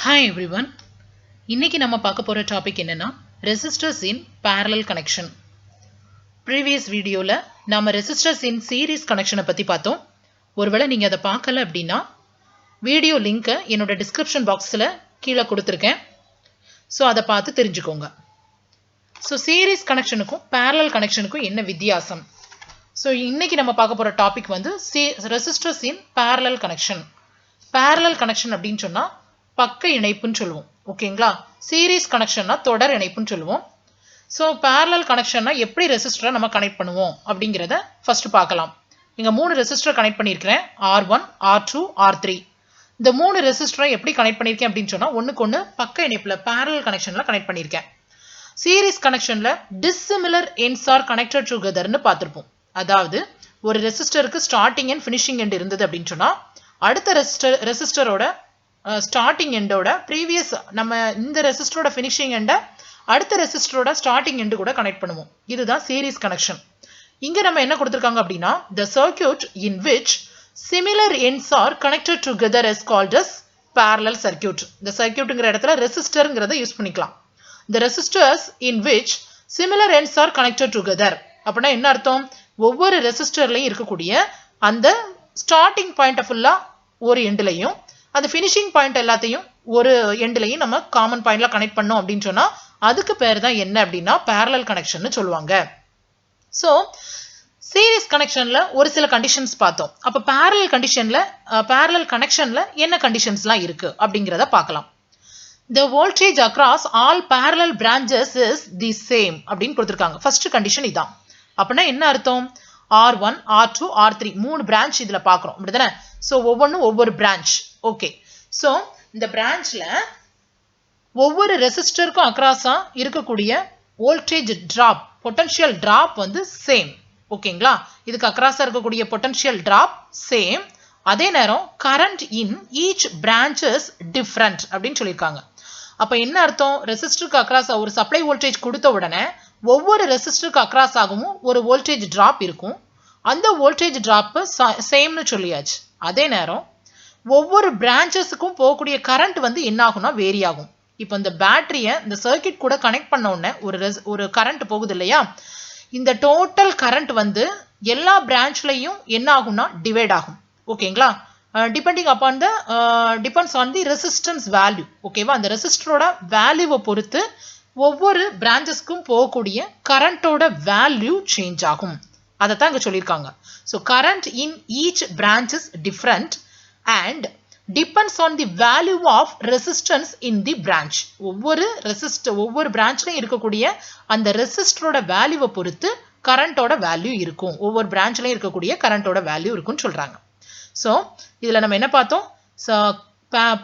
Hi everyone. இன்னைக்கு நம்ம பார்க்க போற டாபிக் என்னன்னா resistors in parallel connection. Previous வீடியோல நாம resistors in series connection பத்தி பார்த்தோம். ஒருவேளை நீங்க அதை பார்க்கல அப்படின்னா வீடியோ லிங்கை என்னோட டிஸ்கிரிப்ஷன் பாக்ஸ்ல கீழே கொடுத்துருக்கேன். ஸோ அதை பார்த்து தெரிஞ்சுக்கோங்க. ஸோ சீரீஸ் கனெக்ஷனுக்கும் parallel கனெக்ஷனுக்கும் என்ன வித்தியாசம்? ஸோ இன்னைக்கு நம்ம பார்க்க போற டாபிக் வந்து resistors in parallel connection. parallel connection அப்படின்னு சொன்னா பக்க இணைப்புன்னு சொல்லுவோம். ஓகேங்களா? சீரீஸ் கனெக்ஷன்னா தொடர் இணைப்புன்னு சொல்லுவோம். ஸோ பேரலல் கனெக்ஷன்னா எப்படி ரெசிஸ்டரை நம்ம கனெக்ட் பண்ணுவோம் அப்படிங்கிறத ஃபர்ஸ்ட் பார்க்கலாம். இங்கே 3 ரெசிஸ்டர் கனெக்ட் பண்ணியிருக்கிறேன். R1, R2, R3. இந்த 3 ரெசிஸ்டரை எப்படி கனெக்ட் பண்ணியிருக்கேன் அப்படின்னு சொன்னால் ஒன்றுக்கு ஒன்று பக்க இணைப்பில் பேரலல் கனெக்ஷனில் கனெக்ட் பண்ணியிருக்கேன். சீரீஸ் கனெக்ஷனில் டிஸ்சிமிலர் எண்ட்ஸ் ஆர் கனெக்டட் டுகெதர்னு பார்த்துருப்போம். அதாவது ஒரு ரெசிஸ்டருக்கு ஸ்டார்டிங் அண்ட் ஃபினிஷிங் எண்ட் இருந்தது அப்படின்னு சொன்னால் அடுத்த ரெசிஸ்டரோட ஸ்டார்டிங் எண்டோட ப்ரீவியஸ் நம்ம இந்த ரெசிஸ்டரோட ஃபினிஷிங் எண்டை அடுத்த ரெசிஸ்டரோட ஸ்டார்டிங் எண்டு கூட கனெக்ட் பண்ணுவோம். இதுதான் சீரீஸ் கனெக்ஷன். இங்கே நம்ம என்ன கொடுத்துருக்காங்க அப்படின்னா the circuit in which similar ends are connected together is called as parallel circuit. இந்த சர்க்கியூட்டுங்கிற இடத்துல ரெசிஸ்டருங்கிறத யூஸ் பண்ணிக்கலாம். the resistors in which similar ends are connected together அப்படின்னா என்ன அர்த்தம்? ஒவ்வொரு ரெசிஸ்டர்லையும் இருக்கக்கூடிய அந்த ஸ்டார்டிங் பாயிண்ட் ஃபுல்லா ஒரு எண்ட்லையும் அந்த ஃபினிஷிங் பாயிண்ட் எல்லாத்தையும் ஒரு எண்ட்லையும் நம்ம காமன் பாயிண்ட்ல கனெக்ட் பண்ணோம் அப்படின்னு சொன்னா அதுக்கு பேர் தான் என்ன அப்படின்னா பேரலல் கனெக்ஷன் சொல்லுவாங்க. ஸோ சீரீஸ் கனெக்ஷன்ல ஒரு சில கண்டிஷன்ஸ் பார்த்தோம். அப்போ பேரலல் கனெக்ஷன்ல என்ன கண்டிஷன்ஸ்லாம் இருக்கு அப்படிங்கிறத பார்க்கலாம். The voltage across all parallel branches is the same அப்படின்னு கொடுத்துருக்காங்க. ஃபர்ஸ்ட் கண்டிஷன் இதான். அப்படின்னா என்ன அர்த்தம்? R1, R2, R3 3 பிரான்ச் இதுல பார்க்குறோம் அப்படிதானே? ஸோ ஒவ்வொன்றும் ஒவ்வொரு பிரான்ச். ஓகே. ஸோ இந்த பிரான்ச்ல ஒவ்வொரு ரெசிஸ்டருக்கும் அக்ராஸா இருக்கக்கூடிய வோல்டேஜ் டிராப் பொட்டன்ஷியல் டிராப் வந்து சேம். ஓகேங்களா? இதுக்கு அக்ராஸா இருக்கக்கூடிய பொட்டன்ஷியல் டிராப் சேம். அதே நேரம் current in each branches different அப்படின்னு சொல்லியிருக்காங்க. அப்ப என்ன அர்த்தம்? ரெசிஸ்டருக்கு அக்ராஸா ஒரு சப்ளை வோல்டேஜ் கொடுத்த உடனே ஒவ்வொரு ரெசிஸ்டருக்கு அக்ராஸ் ஆகவும் ஒரு வோல்டேஜ் டிராப் இருக்கும். அந்த வோல்டேஜ் டிராப் சேம்னு சொல்லியாச்சு. அதே நேரம் ஒவ்வொரு பிரான்ச்சஸுக்கும் போகக்கூடிய கரண்ட் வந்து என்ன ஆகும்னா வேரி ஆகும். இப்போ இந்த பேட்டரியை இந்த சர்க்கியூட் கூட கனெக்ட் பண்ண உடனே ஒரு கரண்ட் போகுது இல்லையா? இந்த டோட்டல் கரண்ட் வந்து எல்லா பிரான்ச்லையும் என்ன ஆகும்னா டிவைட் ஆகும். ஓகேங்களா? Depends on the resistance value. ஓகேவா? அந்த ரெசிஸ்டரோட வேல்யூவை பொறுத்து ஒவ்வொரு பிரான்ச்சஸ்க்கும் போகக்கூடிய கரண்டோட வேல்யூ சேஞ்ச் ஆகும். அதை தான் இங்க சொல்லியிருக்காங்க. So current in each branch is different and depends on the value of resistance in the branch. ஒவ்வொரு பிரான்ச்லையும் இருக்கக்கூடிய அந்த ரெசிஸ்டரோட வேல்யூவை பொறுத்து கரண்டோட வேல்யூ இருக்கும். ஒவ்வொரு பிரான்ச்லையும் இருக்கக்கூடிய கரண்டோட வேல்யூ இருக்கும்னு சொல்றாங்க. ஸோ இதுல நம்ம என்ன பார்த்தோம்?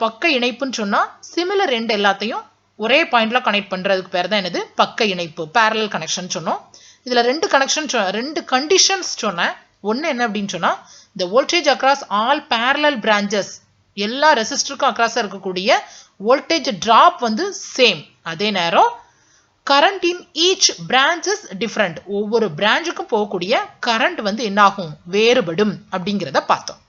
பக்க இணைப்புன்னு சொன்னா சிமிலர் எண்ட் எல்லாத்தையும் ஒரே பாயிண்ட்ல கனெக்ட் பண்றதுக்கு பேர் தான் என்னது? பக்க இணைப்பு, பேரலல் கனெக்ஷன் சொன்னோம். இதுல ரெண்டு கண்டிஷன்ஸ் சொன்னேன். ஒன்னு என்ன அப்படின்னு சொன்னா the voltage across all parallel branches எல்லா ரெசிஸ்டருக்கும் அக்ராஸா இருக்கக்கூடிய வோல்டேஜ் டிராப் வந்து சேம். அதே நேரம் current in each branches different. ஒவ்வொரு பிரான்ச்சுக்கும் போகக்கூடிய கரண்ட் வந்து என்ன ஆகும்? வேறுபடும் அப்படிங்கிறத பார்த்தோம்.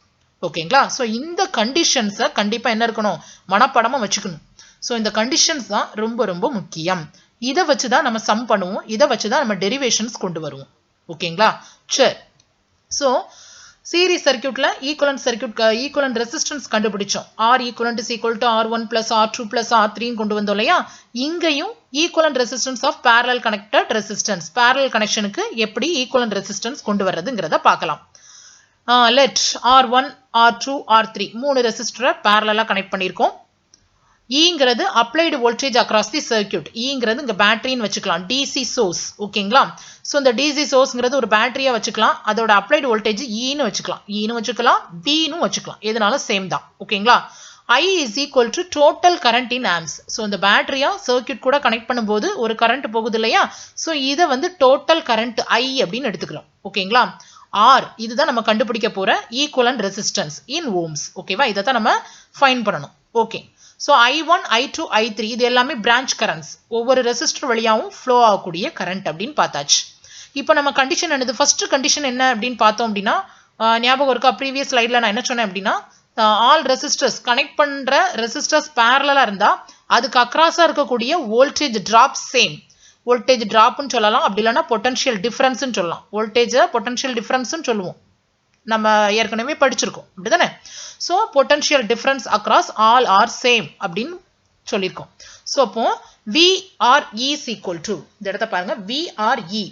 ஓகேங்களா? ஸோ இந்த கண்டிஷன்ஸை கண்டிப்பா என்ன இருக்கணும்? மனப்பாடமா வச்சுக்கணும். ஸோ இந்த கண்டிஷன்ஸ் தான் ரொம்ப ரொம்ப முக்கியம். இதை வச்சுதான் நம்ம சம் பண்ணுவோம். இதை வச்சுதான் நம்ம டெரிவேஷன்ஸ் கொண்டு வருவோம். ஓகேங்களா? சரி. ஸோ சீரீஸ் சர்க்கியூட்ல ஈக்குவலன்ட் ரெசிஸ்டன்ஸ் கண்டுபிடிச்சோம். R equivalent is equal to R1 plus R2 plus R3 கொண்டு வந்தோம் இல்லையா? இங்கேயும் equivalent resistance of parallel connected resistance, parallel கனெக்ஷனுக்கு எப்படி ஈக்குவலன்ட் ரெசிஸ்டன்ஸ் கொண்டு வர்றதுங்கிறத பார்க்கலாம். லெட் R1, R2, R3 3 ரெசிஸ்டரை பேரலலா கனெக்ட் பண்ணியிருக்கோம். ஈங்கிறது applied voltage across the circuit. ஈங்கிறது இங்க பேட்டரின்னு வச்சுக்கலாம், டிசி சோர்ஸ். ஓகேங்களா? ஸோ இந்த டிசி சோர்ஸ்ங்கிறது ஒரு பேட்டரியா வச்சுக்கலாம். அதோட அப்ளைடு வோல்டேஜ் ஈன்னு வச்சுக்கலாம், பின்னு வச்சுக்கலாம். எதுனாலும் சேம் தான். ஓகேங்களா? I is equal to total current in amps. So இந்த பேட்டரியா சர்க்கியூட் கூட கனெக்ட் பண்ணும்போது ஒரு கரண்ட் போகுது இல்லையா? ஸோ இதை வந்து டோட்டல் கரண்ட் I அப்படின்னு எடுத்துக்கிறோம். ஓகேங்களா? R இதுதான் நம்ம கண்டுபிடிக்க போற ஈக்குவலன்ட் ரெசிஸ்டன்ஸ் இன் ஓம்ஸ். ஓகேவா? இதை தான் நம்ம ஃபைண்ட் பண்ணணும். Okay. So I1, I2, I3 இது எல்லாமே பிரான்ச் கரண்ட்ஸ். ஒவ்வொரு ரெசிஸ்டர் வழியாகவும் ஃப்ளோ ஆகக்கூடிய கரண்ட் அப்படின்னு பார்த்தாச்சு. இப்போ நம்ம கண்டிஷன் என்னது? ஃபர்ஸ்ட் கண்டிஷன் என்ன அப்படின்னு பார்த்தோம் அப்படின்னா ஞாபகம் இருக்கா? ப்ரீவியஸ் ஸ்லைட்ல நான் என்ன சொன்னேன் அப்படின்னா ஆல் ரெசிஸ்டர்ஸ் கனெக்ட் பண்ற ரெசிஸ்டர்ஸ் பேரலா இருந்தா அதுக்கு அக்ராஸா இருக்கக்கூடிய வோல்டேஜ் டிராப் சேம். வோல்டேஜ் டிராப்னு சொல்லலாம், அப்படி இல்லைன்னா பொட்டன்ஷியல் டிஃபரன்ஸ்னு சொல்லலாம். வோல்டேஜை பொட்டன்ஷியல் டிஃபரன்ஸ்னு சொல்லுவோம், நம்ம ஏற்கனவே படிச்சிருக்கோம் அப்படிதானே. So potential difference across all R same அப்படின்னு சொல்லியிருக்கோம். ஸோ அப்போ VRE is equal to, இந்த இடத்த பாருங்க, VRE.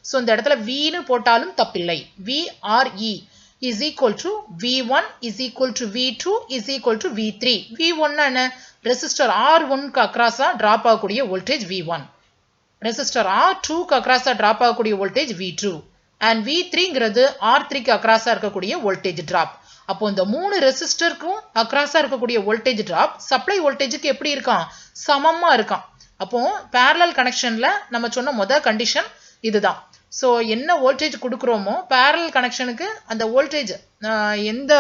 ஸோ இந்த இடத்துல Vன்னு போட்டாலும் தப்பில்லை. VRE is equal to V1 is equal to V2 is equal to V3. V1 என்ன? ரெசிஸ்டர் R1க்கு அக்ராஸா டிராப் ஆகக்கூடிய வோல்டேஜ் V1. ரெசிஸ்டர் R2க்கு அக்ராஸா டிராப் ஆகக்கூடிய வோல்டேஜ் V2. அண்ட் V3ங்கிறது R3க்கு அக்ராஸா இருக்கக்கூடிய வோல்டேஜ் டிராப். அப்போ இந்த 3 ரெசிஸ்டருக்கும் அக்ராஸா இருக்கக்கூடிய வோல்டேஜ் டிராப் சப்ளை வோல்டேஜுக்கு எப்படி இருக்கான்? சமமா இருக்கான். அப்போ parallel கனெக்ஷன்ல நம்ம சொன்ன முதல் கண்டிஷன் இதுதான். ஸோ என்ன வோல்டேஜ் கொடுக்குறோமோ parallel கனெக்ஷனுக்கு அந்த வோல்டேஜ், எந்த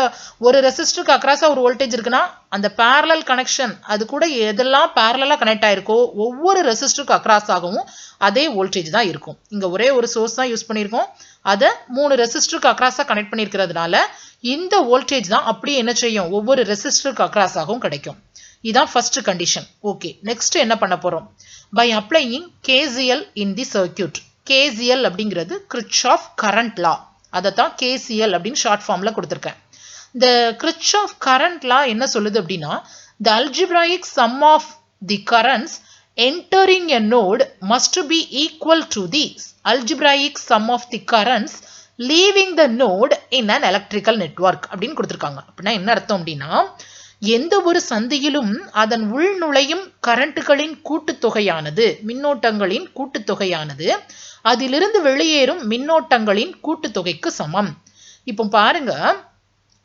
ஒரு ரெசிஸ்டருக்கு அக்ராஸா ஒரு வோல்டேஜ் இருக்குன்னா அந்த parallel கனெக்ஷன் அது கூட எதெல்லாம் parallel கனெக்ட் ஆயிருக்கோ ஒவ்வொரு ரெசிஸ்டருக்கு அக்ராஸ் ஆகவும் அதே வோல்டேஜ் தான் இருக்கும். இங்க ஒரே ஒரு சோர்ஸ் தான் யூஸ் பண்ணியிருக்கோம், அதை 3 ரெசிஸ்டருக்கு அக்ராஸா கனெக்ட் பண்ணியிருக்கிறதுனால இந்த வோல்டேஜ் தான் அப்படியே என்ன செய்யும்? ஒவ்வொரு ரெசிஸ்டருக்கு அக்ராஸ் ஆகவும் கிடைக்கும். இதான் ஃபர்ஸ்ட் கண்டிஷன். ஓகே, நெக்ஸ்ட் என்ன பண்ண போறோம்? By applying KCL in the circuit. KCL அப்படிங்கிறது Kirchhoff கரண்ட் லா, அதை தான் KCL அப்படின்னு ஷார்ட் ஃபார்ம்ல கொடுத்துருக்கேன். இந்த Kirchhoff கரண்ட் லா என்ன சொல்லுது அப்படின்னா, the algebraic sum of the currents entering a node must be equal to the algebraic sum of the currents leaving the node in an electrical network அப்படின்னு கொடுத்துருக்காங்க. அப்படின்னா என்ன அர்த்தம் அப்படின்னா, எந்த ஒரு சந்தியிலும் அதன் உள் நுழையும் கரண்ட்டுகளின் கூட்டுத்தொகையானது, மின்னோட்டங்களின் கூட்டுத்தொகையானது அதிலிருந்து வெளியேறும் மின்னோட்டங்களின் கூட்டுத்தொகைக்கு சமம். இப்போ பாருங்க,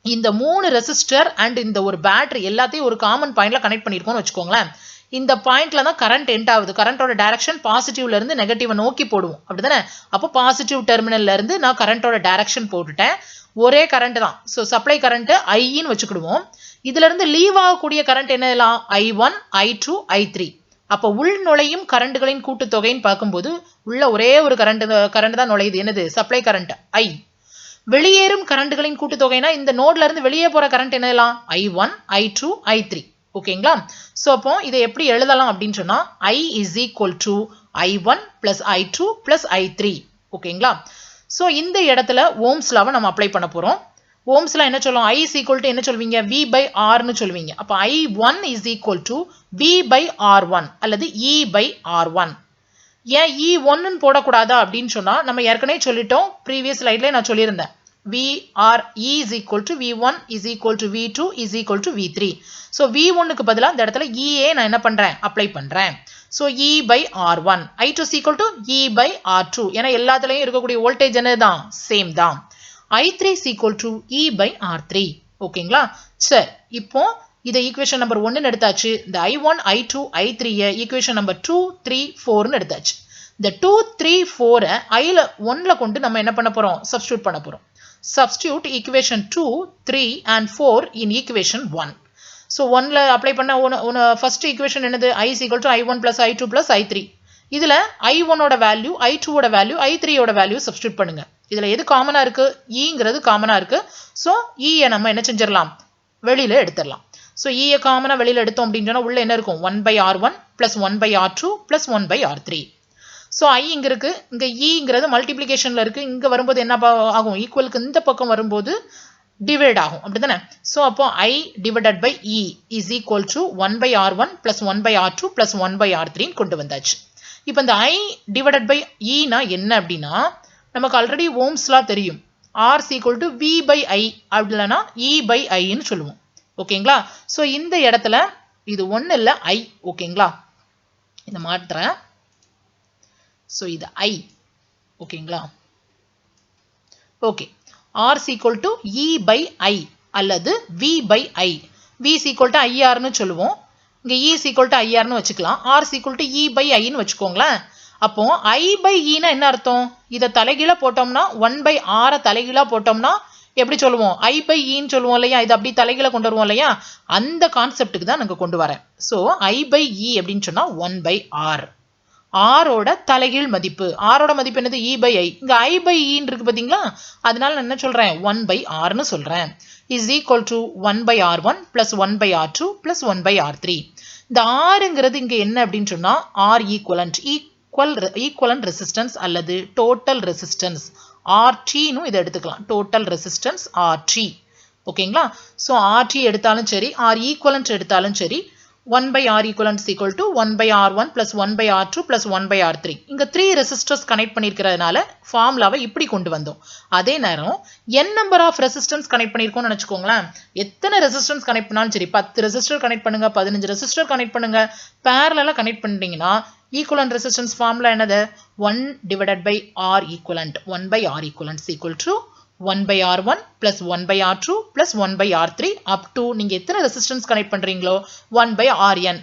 இந்த 3 ரெசிஸ்டர் அண்ட் இந்த ஒரு பேட்டரி எல்லாத்தையும் ஒரு காமன் பாயிண்ட்ல கனெக்ட் பண்ணிருக்கோம்னு வச்சுக்கோங்களேன். இந்த பாயிண்ட்ல தான் கரண்ட் எண்ட் ஆகுது. கரண்டோட டைரக்ஷன் பாசிட்டிவ்ல இருந்து நெகட்டிவ் நோக்கி போடுவோம், அப்படிதானே. அப்போ பாசிட்டிவ் டெர்மினல்ல இருந்து நான் கரண்டோட டைரக்ஷன் போட்டுட்டேன். ஒரே கரண்ட் தான். ஸோ சப்ளை கரண்ட் ஐன்னு வச்சுக்கிடுவோம். இதுல இருந்து லீவ் ஆகக்கூடிய கரண்ட் என்னலாம்? I1, I2, I3. அப்போ உள் நுழையும் கரண்ட்களின் கூட்டுத்தொகைன்னு பார்க்கும்போது உள்ள ஒரே ஒரு கரண்ட் தான் நுழையுது, என்னது? Supply current I. வெளியேறும் கரண்ட்களின் கூட்டுத்தொகைனா இந்த நோட்ல இருந்து வெளியே போற கரண்ட் என்னலாம்? I1, I2, I3. ஓகேங்களா? ஸோ அப்போ இதை எப்படி எழுதலாம் அப்படின்னு சொன்னா, I is equal to I1 plus I2 plus I3. ஓகேங்களா? ஸோ இந்த இடத்துல ஓம்ஸ் லாவை நம்ம அப்ளை பண்ண போறோம். ஓம்ஸ்ல என்ன சொல்லுவோம்? I is equal to என்ன சொல்வீங்க? V by R னு சொல்வீங்க. அப்ப I1 is equal to V by R1 அல்லது E by R1. ஏன் E1 னு போடக்கூடாதா அப்படின்னு சொன்னா, நம்ம ஏற்கனவே சொல்லிட்டோம், ப்ரீவியஸ் ஸ்லைட்ல நான் சொல்லியிருந்தேன். VRE is equal to V1 is equal to V2 is equal to V3. So V1க்கு பதிலாக இந்த இடத்துல EA நான் என்ன பண்றேன்? அப்ளை பண்றேன். So E by R1. I2 is equal to E by R2. ஏன்னா எல்லாத்துலயும் இருக்கக்கூடிய வோல்டேஜ் என்னதான்? சேம் தான். I3 is equal to E by R3. ஓகேங்களா? சரி, இப்போ இதை ஈக்குவேஷன் நம்பர் 1 எடுத்தாச்சு. இந்த I1, I2, I3 equation number 2, 3, 4 எடுத்தாச்சு. இந்த 2, 3, 4 ஐல 1ல கொண்டு நம்ம என்ன பண்ண போறோம்? சப்ஸ்டியூட் பண்ண போறோம். Substitute equation 2, 3 and 4 in equation 1. So 1ல apply பண்ண first equation என்னது? I is equal to I1 plus I2 plus I3. இதுல I1 ஓட வேல்யூ, I2 ஓட வேல்யூ, I3 ஓட வேல்யூ சப்ஸ்டியூட் பண்ணுங்க. இதுல எது காமனா இருக்கு? Eங்கிறது காமனா இருக்கு. So E நம்ம என்ன செஞ்சிரலாம்? வெளியில எடுத்துடலாம். So E காமனா வெளியில எடுத்தோம் அப்படின்னு சொன்னா உள்ள என்ன இருக்கும்? 1 by R1 plus 1 by R2 plus 1 by R3. So I இங்க இருக்கு, இங்க Eங்கிறது மல்டிப்ளிகேஷன்ல இருக்கு. இங்க வரும்போது என்ன ஆகும்? ஈக்குவலுக்கு இந்த பக்கம் வரும்போது டிவைட் ஆகும், அப்படிதானே. ஸோ அப்போ I divided by E is equal to 1 by R1 plus 1 by R2 plus 1 by R3 கொண்டு வந்தாச்சு. இப்போ இந்த I divided by E னா என்ன அப்படின்னா, நமக்கு ஆல்ரெடி ஓம்ஸ் லா தெரியும். R is equal to V by I அப்படின்னா E by I ன்னு சொல்லுவோம். ஓகேங்களா? ஸோ இந்த இடத்துல இது ஒன்னு இல்ல I. ஓகேங்களா? இதை மாற்றுறேன். ஸோ இது I. ஓகேங்களா? Okay. R is equal to E by I அல்லது V by I. V is equal to IR னு சொல்லுவோம். இங்க E is equal to IR னு வச்சுக்கலாம். R is equal to E by I னு வச்சுக்கோங்களேன். அப்போ I by E னா என்ன அர்த்தம்? இதை தலைகீழா போட்டோம்னா 1 by R தலைகீழா போட்டோம்னா எப்படி சொல்லுவோம்? I by E ன்னு சொல்லுவோம் இல்லையா? இது அப்படி தலைகீழா கொண்டு வருவோம் இல்லையா? அந்த கான்செப்டுக்கு தான் நாங்க கொண்டு வரேன். ஸோ I by E அப்படின்னு சொன்னா 1 by R. ஆரோட தலைகீழ் மதிப்பு. ஆரோட மதிப்பு என்னது? E by I. இங்க I by E இருக்கு பாத்தீங்களா? அதனால நான் என்ன சொல்றேன்? 1 by R னு சொல்றேன். is equal to 1 by R1 plus 1 by R2 plus 1 by R3. இந்த Rங்கிறது இங்க என்ன அப்படின்னு சொன்னா R equivalent. ஈக்குவலன்ட் ரெசிஸ்டன்ஸ் அல்லது டோட்டல் ரெசிஸ்டன்ஸ் RT னு இதை எடுத்துக்கலாம். Total resistance RT. ஓகேங்களா? ஸோ RT எடுத்தாலும் சரி, R equivalent எடுத்தாலும் சரி, 1 by R equivalent is equal to 1 by R1 plus 1 by R2 plus 1 by R3. இங்க 3 ரெசிஸ்டர்ஸ் கனெக்ட் பண்ணியிருக்கிறதுனால ஃபார்முலாவை இப்படி கொண்டு வந்தோம். அதே நேரம் n number of resistance connect பண்ணியிருக்கோம்னு நினச்சிக்கோங்களேன். எத்தனை ரெசிஸ்டன்ஸ் கனெக்ட் பண்ணாலும் சரி, 10 ரெசிஸ்டர் கனெக்ட் பண்ணுங்க, 15 ரெசிஸ்டர் கனெக்ட் பண்ணுங்க, பேரலா கனெக்ட் பண்ணிட்டீங்கன்னா ஈக்குவலன்ட் ரெசிஸ்டன்ஸ் ஃபார்முலா என்னது? 1 divided by R equivalent. 1 by R equivalent is equal to 1 by R1 plus 1 by R2 plus 1 by R3 up to நீங்க எத்தனை ரெசிஸ்டன்ஸ் கனெக்ட் பண்றீங்களோ 1 by Rn.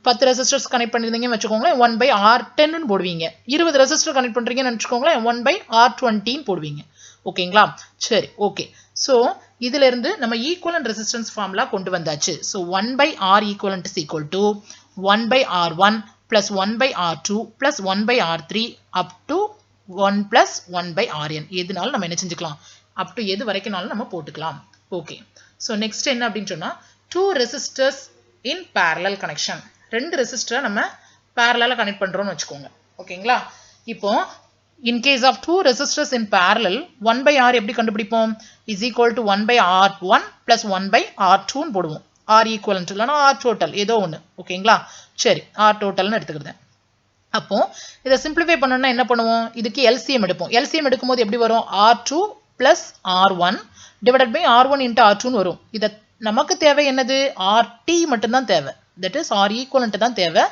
10 resistors connect பண்ணிருந்தீங்கன்னு வச்சுக்கோங்களேன் 1 by R10 னு போடுவீங்க. 20 resistor connect பண்றீங்கன்னு வச்சுக்கோங்களேன் 1 by R20 னு போடுவீங்க. ஓகேங்களா? சரி, ஓகே. சோ இதுல இருந்து நம்ம ஈக்குவலன்ட் ரெசிஸ்டன்ஸ் ஃபார்முலா கொண்டு வந்தாச்சு. So 1 by R equivalent is equal to 1 by R1 plus 1 by R2 plus 1 by R3 up to 1 plus 1 by Rn. எதுனாலும் நம்ம என்ன செஞ்சுக்கலாம்? up to எது வரைக்கும்னாலும் நம்ம போட்டுக்கலாம். ஓகே. ஸோ நெக்ஸ்ட் என்ன அப்படின்னு சொன்னா 2 ரெசிஸ்டர்ஸ் இன் parallel கனெக்ஷன். 2 ரெசிஸ்டரை நம்ம parallel கனெக்ட் பண்றோம்னு வச்சுக்கோங்க. ஓகேங்களா? இப்போ in case of 2 resistors in parallel 1 by R எப்படி கண்டுபிடிப்போம்? is equal to 1 by R1 plus 1 by R2 னு போடுவோம். R equivalent இல்லனா R total ஏதோ ஒன்று. ஓகேங்களா? சரி, R totalனு எடுத்துக்கிறேன். அப்போ இதை சிம்பிளிஃபை பண்ணணும்னா என்ன பண்ணுவோம்? இதுக்கு LCM எடுப்போம். LCM எடுக்கும்போது எப்படி வரும்? R2 plus R1 divided by R1 into R2 னு வரும். இதை நமக்கு தேவை என்னது? RT மட்டும்தான் தேவை. that is R equivalent தான் தேவை.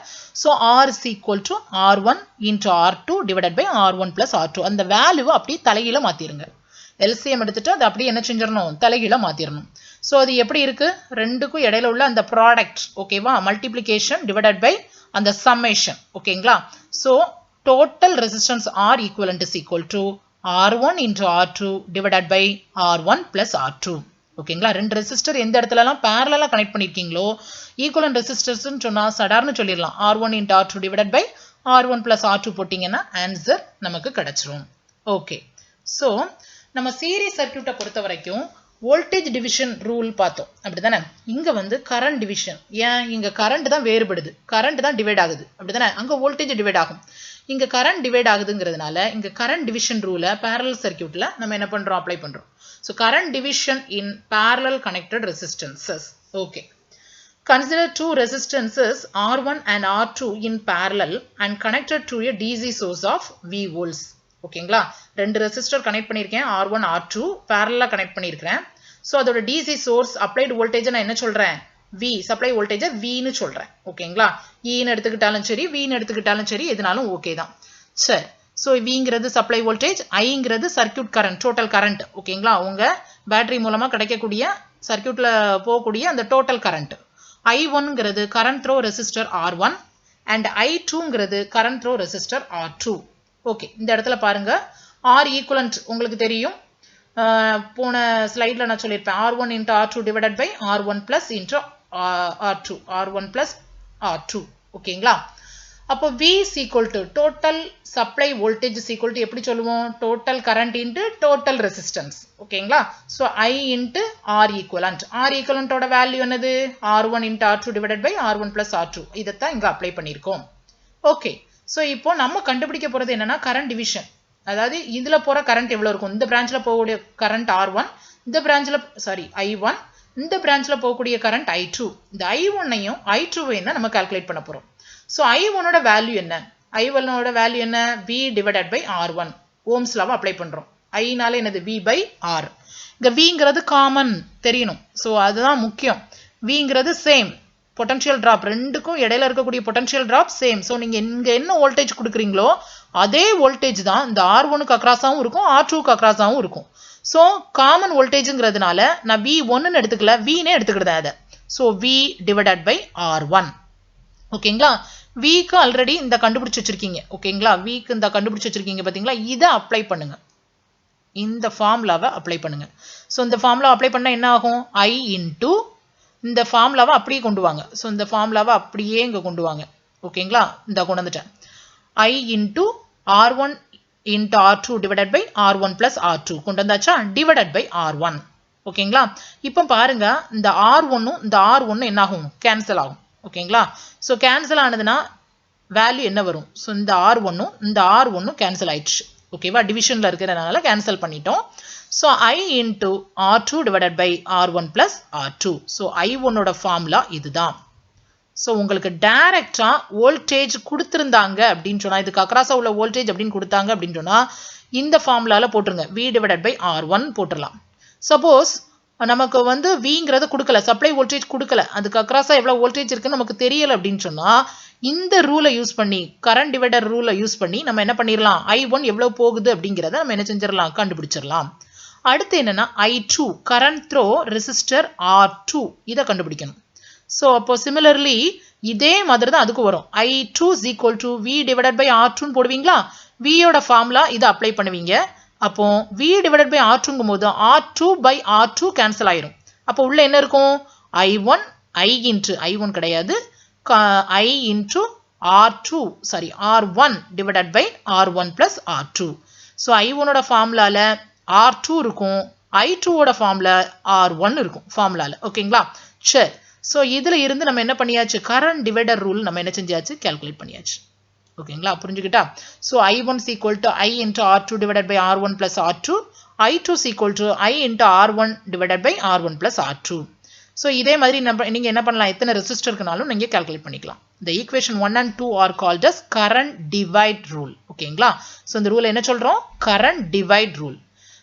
so R is equal to R1 into R2 divided by R1 plus R2. அந்த வேல்யூவை அப்படியே தலைகீழ மாத்திருங்க. LCM எடுத்துட்டு அதை அப்படியே என்ன செஞ்சிடணும்? தலைகீழ மாத்திரணும். ஸோ அது எப்படி இருக்கு? ரெண்டுக்கும் இடையில உள்ள அந்த ப்ராடக்ட், ஓகேவா? மல்டிப்ளிகேஷன் டிவைடட் பை அந்த சம்மேஷன். ஓகேங்களா? So total resistance R equivalent is equal to R1 into R2 divided by R1 plus R2. ஓகேங்களா? ரெண்டு ரெசிஸ்டர் எந்த இடத்துலலாம் பேரலா கனெக்ட் பண்ணிருக்கீங்களோ ஈக்குவலன்ட் ரெசிஸ்டர்ஸ்னு சொன்னா சடார்னு சொல்லிடலாம். R1 into R2 divided by R1 plus R2 போட்டிங்கன்னா answer நமக்கு கிடைச்சிரும். ஓகே. ஸோ நம்ம சீரிஸ் சர்க்யூட்டை பொறுத்த வரைக்கும் வோல்டேஜ் டிவிஷன் ரூல் பார்த்தோம், அப்படிதானே? இங்க வந்து கரண்ட் டிவிஷன். ஏன்? இங்க கரண்ட் தான் வேறுபடுது, கரண்ட் தான் டிவைட் ஆகுது, அப்படிதானே? அங்க வோல்டேஜ் டிவைட் ஆகும். இங்க கரண்ட் டிவைட் ஆகுதுங்கிறதுனால இங்க கரண்ட் டிவிஷன் ரூலை parallel சர்க்யூட்ல நம்ம என்ன பண்றோம்? அப்ளை பண்றோம். So current division in parallel connected resistances. Okay. Consider two resistances R1 and R2 in parallel and connected to a DC source of V volts. ஓகேங்களா? ரெண்டு resistor connect பண்ணியிருக்கேன், R1 R2 parallel connect பண்ணியிருக்கிறேன். So அதோட DC source applied voltage நான் என்ன சொல்றேன்? V, supply voltage Vன்னு சொல்றேன். ஓகேங்களா? Eன்னு எடுத்துக்கிட்டாலும் சரி, Vன்னு எடுத்துக்கிட்டாலும் சரி, எதுனாலும் ஓகே தான். சரி. ஸோ Vங்கிறது சப்ளை வோல்டேஜ், Iங்கிறது சர்க்யூட் கரண்ட், டோட்டல் கரண்ட். ஓகேங்களா? உங்க பேட்டரி மூலமா கிடைக்கக்கூடிய சர்க்யூட்ல போகக்கூடிய அந்த டோட்டல் கரண்ட். I1ங்கிறது current through resistor R1 and I2ங்கிறது current through resistor R2. Okay. இந்த இடத்துல பாருங்க R equivalent உங்களுக்கு தெரியும். போன ஸ்லைட்ல நான் சொல்லியிருப்பேன் R1 into R2 divided by R1 plus into R2. R1 plus R2. ஓகேங்களா? அப்போ V is equal to total supply voltage is equal to எப்படி சொல்லுவோம்? total current into total resistance. ஓகேங்களா? so I into R equivalent. R equivalent ஓட value என்னது? R1 into R2 divided by R1 plus R2. இதைத்தான் இங்க apply பண்ணியிருக்கோம். Okay. So இப்போ நம்ம கண்டுபிடிக்க போறது என்னன்னா கரண்ட் டிவிஷன். அதாவது இதுல போற கரண்ட் எவ்வளவு இருக்கும்? இந்த பிரான்ச்ல போகக்கூடிய கரண்ட் R1, இந்த பிரான்ச்ல I1, இந்த பிரான்ச்ல போகக்கூடிய கரண்ட் I2. இந்த I1ஐயும் I2வையும் தான் நம்ம கால்குலேட் பண்ண போறோம். ஸோ I1ஓட வேல்யூ என்ன? I1ஓட வேல்யூ என்ன? V divided by R1. Ohm's லாவை அப்ளை பண்றோம். ஐனால என்னது? V by R. இங்க Vங்கிறது காமன் தெரியணும். ஸோ அதுதான் முக்கியம். Vங்கிறது சேம் பொட்டன்ஷியல் டிராப், ரெண்டுக்கும் இடையில இருக்கக்கூடிய பொட்டன்ஷியல் டிராப் சேம். ஸோ நீங்க இங்க என்ன வோல்டேஜ் கொடுக்குறீங்களோ அதே வோல்டேஜ் தான் இந்த R1க்கு அக்ராஸாவும் இருக்கும், R2க்கு அக்ராஸாவும் இருக்கும். ஸோ காமன் வோல்டேஜ்ங்கிறதுனால நான் V1ன்னு எடுத்துக்கல, Vனே எடுத்துக்கிட்டேன் அதை. So V divided by R1. ஓகேங்களா? Vக்கு ஆல்ரெடி இந்த கண்டுபிடிச்சு வச்சிருக்கீங்க. ஓகேங்களா? Vக்கு இந்த கண்டுபிடிச்சு வச்சிருக்கீங்க பாத்தீங்களா? இதை அப்ளை பண்ணுங்க, இந்த ஃபார்முலாவை அப்ளை பண்ணுங்க. ஸோ இந்த ஃபார்முலா அப்ளை பண்ணா என்ன ஆகும்? I இன்டூ இந்த ஃபார்முலாவை அப்படியே கொண்டு வாங்க. ஸோ இந்த ஃபார்முலாவை அப்படியே இங்கே கொண்டு வாங்க. ஓகேங்களா இந்த கொண்டு வந்துட்டேன் I into R1 into R2 divided by R1 plus R2 கொண்டு வந்தாச்சா divided by R1 ஓகேங்களா இப்போ பாருங்க இந்த R1 இந்த R1 என்ன ஆகும் கேன்சல் ஆகும் ஓகேங்களா சோ கேன்சல் ஆனதுனா வேல்யூ என்ன வரும் சோ இந்த R1 கேன்சல் ஆயிடுச்சு ஓகேவா டிவிஷன்ல இருக்கறனால கேன்சல் பண்ணிட்டோம் so I into R2 divided by R1 plus R2 so I1 ஓட ஃபார்முலா இதுதான் சோ உங்களுக்கு டைரக்டா வோல்டேஜ் கொடுத்திருந்தாங்க அப்படினு சொன்னா இதுக்கு அக்ராஸா உள்ள வோல்டேஜ் அப்படினு கொடுத்தாங்க அப்படினு சொன்னா இந்த ஃபார்முலால போட்டுருங்க V divided by R1 போட்டுறலாம் சப்போஸ் நமக்கு வந்து Vங்கிறது கொடுக்கல சப்ளை வோல்டேஜ் கொடுக்கல அதுக்கு அக்ராஸா எவ்வளவு வோல்டேஜ் இருக்குன்னு நமக்கு தெரியல அப்படினு சொன்னா இந்த ரூலை யூஸ் பண்ணி கரண்ட் டிவைடர் ரூலை யூஸ் பண்ணி நம்ம என்ன பண்ணிரலாம் I1 எவ்வளவு போகுது அப்படிங்கறத நம்ம என்ன செஞ்சிரலாம் கண்டுபிடிச்சிரலாம் அடுத்து என்னன்னா I2 current through resistor R2 இத கண்டுபிடிக்கணும் சோ அப்போ சிமிலர்லி இதே மாதிரி தான் அதுக்கு வரும் I2 = V divided by R2 ன்னு போடுவீங்களா V யோட ஃபார்முலா இத அப்ளை பண்ணுவீங்க அப்போ V divided by R2 ங்கும்போது R2 by R2 cancel ஆயிரும் அப்போ உள்ள என்ன இருக்கும் I1 கிடையாது I into R1 divided by R1 plus R2 so I1 ஓட ஃபார்முலால R2 இருக்கும் I2 ஓட ஃபார்முலா R1 இருக்கும் ஃபார்முலால ஓகேங்களா சரி சோ இதுல இருந்து நம்ம என்ன பண்ணியாச்சு கரண்ட் டிவைடர் ரூல் நம்ம என்ன செஞ்சாச்சு கால்குலேட் பண்ணியாச்சு ஓகேங்களா புரிஞ்சுக்கிட்டா so I1 = I into R2 divided by R1 plus R2 I2 = I into R1 divided by R1 plus R2 so இதே மாதிரி நீங்க என்ன பண்ணலாம் எத்தனை ரெசிஸ்டர்க்குனாலும் நீங்க கால்குலேட் பண்ணிக்கலாம் the equation 1 and 2 are called as current divide rule ஓகேங்களா சோ இந்த ரூல் என்ன சொல்றோம் current divide rule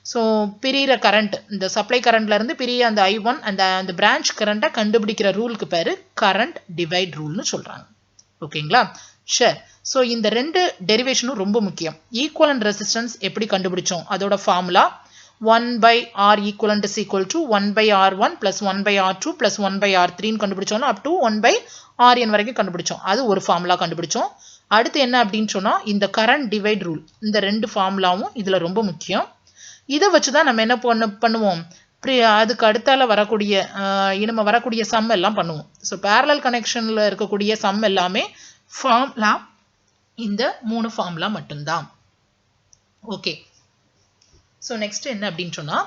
சோ பிரியிற கரண்ட் இந்த சப்ளை கரண்ட்ல இருந்து பிரிய அந்த I1 அந்த பிரான்ச் கரண்ட கண்டுபிடிக்கிற ரூலுக்கு பேரு current divide ruleனு சொல்றாங்க ஓகேங்களா சரி சோ இந்த ரெண்டு டெரிவேஷனும் ரொம்ப முக்கியம் ஈக்குவலன்ட் ரெசிஸ்டன்ஸ் எப்படி கண்டுபிடிச்சோம் அதோட formula 1 by R equivalent is equal to 1 by R1 plus 1 by R2 plus 1 by R3 ன்னு கண்டுபிடிச்சோம் up to 1 by Rn வரைக்கும் கண்டுபிடிச்சோம் அது ஒரு ஃபார்முலா கண்டுபிடிச்சோம் அடுத்து என்ன அப்படினு சொன்னா இந்த கரண்ட் டிவைட் ரூல் இந்த ரெண்டு ஃபார்முலாவும் இதுல ரொம்ப முக்கியம் இத வச்சு தான் நம்ம என்ன பண்ணுவோம் அதுக்கு அடுத்தால வரக்கூடிய நம்ம வரக்கூடிய சம் எல்லாம் பண்ணுவோம் சோ parallel கனெக்ஷன்ல இருக்கக்கூடிய சம் எல்லாமே ஃபார்முலா இந்த மூணு ஃபார்முலா மட்டும்தான் ஓகே சோ நெக்ஸ்ட் என்ன அப்படினு சொன்னா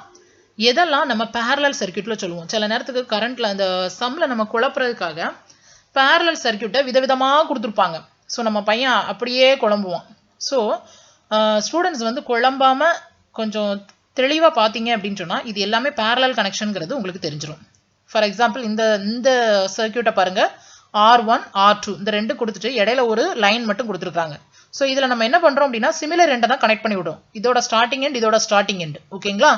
எதெல்லாம் நம்ம parallel சர்க்யூட்ல சொல்லுவோம் சில நேரத்துக்கு கரண்ட்ல அந்த சம்ல நம்ம குழப்பறதுக்காக parallel சர்க்யூட்டை விதவிதமா கொடுத்திருப்பாங்க சோ நம்ம பையன் அப்படியே குழம்புவான் சோ ஸ்டூடண்ட்ஸ் வந்து குழம்பாம கொஞ்சம் தெளிவா பாத்தீங்க அப்படினு சொன்னா இது எல்லாமே parallel கனெக்ஷன்ங்கிறது உங்களுக்கு தெரிஞ்சிரும் ஃபார் எக்ஸாம்பிள் இந்த சர்க்யூட்டை பாருங்க R1 R2 இந்த ரெண்டு கொடுத்துட்டு இடையில ஒரு லைன் மட்டும் கொடுத்திருக்காங்க சோ இதுல நம்ம என்ன பண்றோம் அப்படினா சிமிலர் எண்ட தான் கனெக்ட் பண்ணி விடுறோம் இதோட ஸ்டார்டிங் எண்ட் இதோட ஸ்டார்டிங் எண்ட் ஓகேங்களா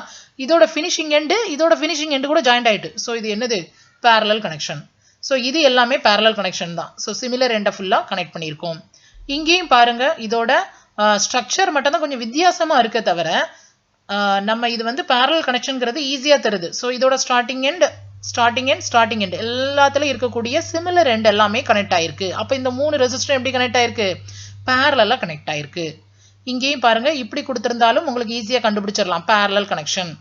இதோட ஃபினிஷிங் எண்ட் கூட ஜாயிண்ட் ஆயிட்டு சோ இது என்னது parallel கனெக்ஷன் சோ இது எல்லாமே parallel கனெக்ஷன் தான் சோ சிமிலர் எண்ட ஃபுல்லா கனெக்ட் பண்ணியிருக்கோம் இங்கேயும் பாருங்க இதோட ஸ்ட்ரக்சர் மட்டும் தான் கொஞ்சம் வித்தியாசமா இருக்க தவிர நம்ம இது வந்து parallel கனெக்ஷன்ங்கிறது ஈஸியா தருது சோ இதோட ஸ்டார்டிங் எண்ட் எல்லாத்துலயும் இருக்கக்கூடிய சிமிலர் எண்ட் எல்லாமே கனெக்ட் ஆயிருக்கு அப்ப இந்த மூணு ரெசிஸ்டர் எப்படி கனெக்ட் ஆயிருக்கு parallel கனெக்ட் ஆயிருக்கு இங்கேயும் பாருங்க இப்படி கொடுத்திருந்தாலும் உங்களுக்கு ஈஸியா கண்டுபிடிச்சிரலாம் parallel கனெக்ஷன்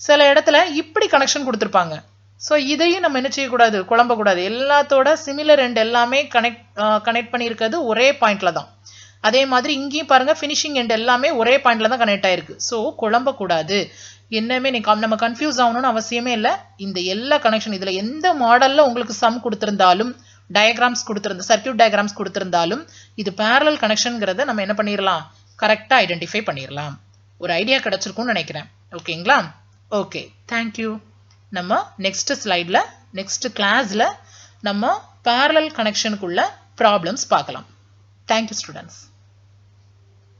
சில இடத்துல இப்படி கனெக்ஷன் கொடுத்திருப்பாங்க சோ இதையும் நம்ம என்ன செய்ய கூடாது குழம்ப கூடாது எல்லாத்தோட சிமிலர் எண்ட் எல்லாமே கனெக்ட் பண்ணியிருக்கிறது ஒரே பாயிண்ட்ல தான் அதே மாதிரி இங்கேயும் பாருங்க ஃபினிஷிங் எண்ட் எல்லாமே ஒரே பாயிண்ட்ல தான் கனெக்ட் ஆயிருக்கு சோ குழம்ப கூடாது என்னமே நம்ம கன்ஃபியூஸ் ஆகணும்னு அவசியமே இல்ல இந்த எல்லா கனெக்ஷன் இதுல எந்த மாடல்ல உங்களுக்கு சம் கொடுத்திருந்தாலும் டயகிராம்ஸ் கொடுத்திருந்த சர்க்யூட் டயகிராம்ஸ் கொடுத்திருந்தாலும் இது parallel கனெக்ஷன்ங்கறத நம்ம என்ன பண்ணிரலாம் கரெக்ட்டா ஐடென்டிஃபை பண்ணிரலாம் ஒரு ஐடியா கிடைச்சிருக்கும்னு நினைக்கிறேன் ஓகேங்களா ஓகே थैंक यू நம்ம நெக்ஸ்ட் ஸ்லைட்ல நெக்ஸ்ட் கிளாஸ்ல நம்ம parallel கனெக்ஷனுக்குள்ள ப்ராப்ளம்ஸ் பார்க்கலாம் Thank you students.